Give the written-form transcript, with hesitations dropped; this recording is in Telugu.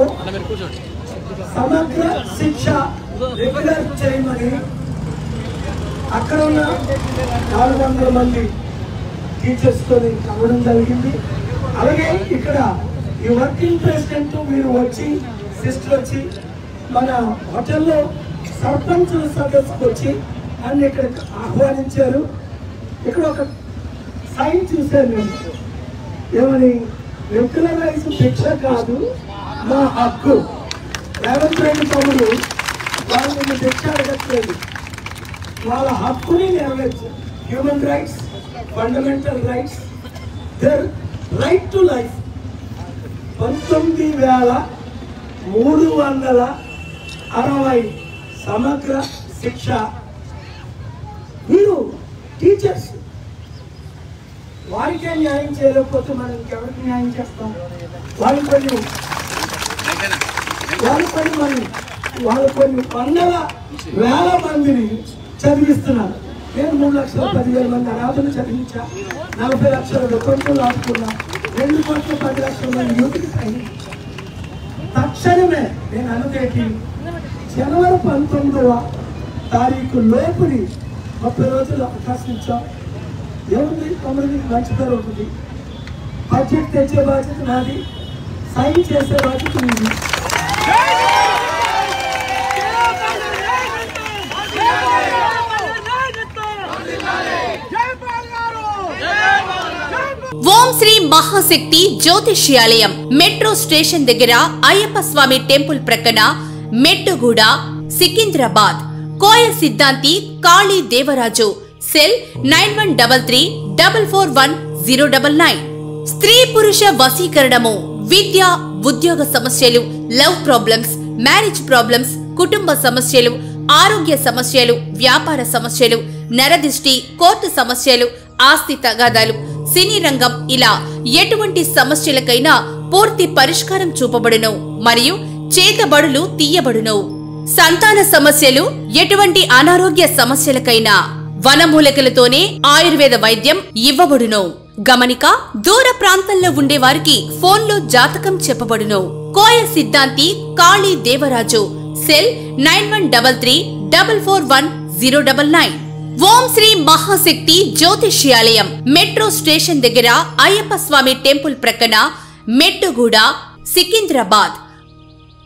జిల్లాలో సమగ్ర శిక్ష రెగ్యులర్ చేయమని అక్కడ ఉన్న 400 మంది టీచర్స్తో కలవడం జరిగింది. అలాగే ఇక్కడ ఈ వర్కింగ్ ప్రెసిడెంట్ మీరు వచ్చి సిస్టర్ వచ్చి మన హోటల్లో సర్పంచుల సదస్సుకు వచ్చి అన్ని ఇక్కడ ఆహ్వానించారు. ఇక్కడ ఒక సైన్ చూశాను నేను, ఏమని రెగ్యులరైజ్ భిక్ష కాదు మా హక్కు. రేవంత్ రెడ్డి తమ్ముడు వాళ్ళని భిక్ష అడగట్లేదు, వాళ్ళ హక్కుని నెరవేర్చారు. Human rights, fundamental rights, their right to life. 19,360 సమగ్ర శిక్ష. మీరు టీచర్స్ వారికే న్యాయం చేయలేకపోతే మనం ఇంకెవరికి న్యాయం చేస్తాం? వాళ్ళు కొన్ని 100,000 మందిని చదివిస్తున్నారు. నేను 3,10,000 మంది అనాథలు చదివించా, 40 లక్షల వితంతులు ఆడుకున్నా, 2,10,00,000 మంది యూత్కి ట్రైనింగ్. తక్షణమే నేను అనుదేటి జనవరి 19వ తారీఖు లోపుని 30 రోజులు అవకాశం ఇచ్చాం. ఏముంది, 9 మంచి పేరు ఉంటుంది. బడ్జెట్ తెచ్చే బాధ్యత నాది, సైన్ చేసే బాధ్యత నీది. ఓం శ్రీ మహాశక్తి జ్యోతిష్యాలయం మెట్రో స్టేషన్ దగ్గర అయ్యప్ప స్వామి టెంపుల్ ప్రక్కన మెట్టుగూడ సికింద్రాబాద్. కోయ సిద్ధాంతి కాళీ దేవరాజు. సెల్ 9133441099. స్త్రీ పురుష వశీకరణము, విద్య ఉద్యోగ సమస్యలు, లవ్ ప్రాబ్లమ్స్, మ్యారేజ్ ప్రాబ్లమ్స్, కుటుంబ సమస్యలు, ఆరోగ్య సమస్యలు, వ్యాపార సమస్యలు, నరదిష్టి, కోర్టు సమస్యలు, ఆస్తి తగాదాలు, సినీ రంగం, ఇలా ఎటువంటి సమస్యలకైనా పూర్తి పరిష్కారం చూపబడును మరియు చేతబడులు తీయబడును. సంతాన సమస్యలు, ఎటువంటి అనారోగ్య సమస్యలకైనా వనమూలికలతోనే ఆయుర్వేద వైద్యం ఇవ్వబడును. గమనిక, దూర ప్రాంతంలో ఉండే వారికి ఫోన్లో జాతకం చెప్పబడును. కోయ సిద్ధాంతి కాళీ దేవరాజు. సెల్ 9133441099. ఓం శ్రీ మహాశక్తి జ్యోతిష్యాలయం మెట్రో స్టేషన్ దగ్గర అయ్యప్ప స్వామి టెంపుల్ ప్రక్కన మెట్టుగూడ సికింద్రాబాద్.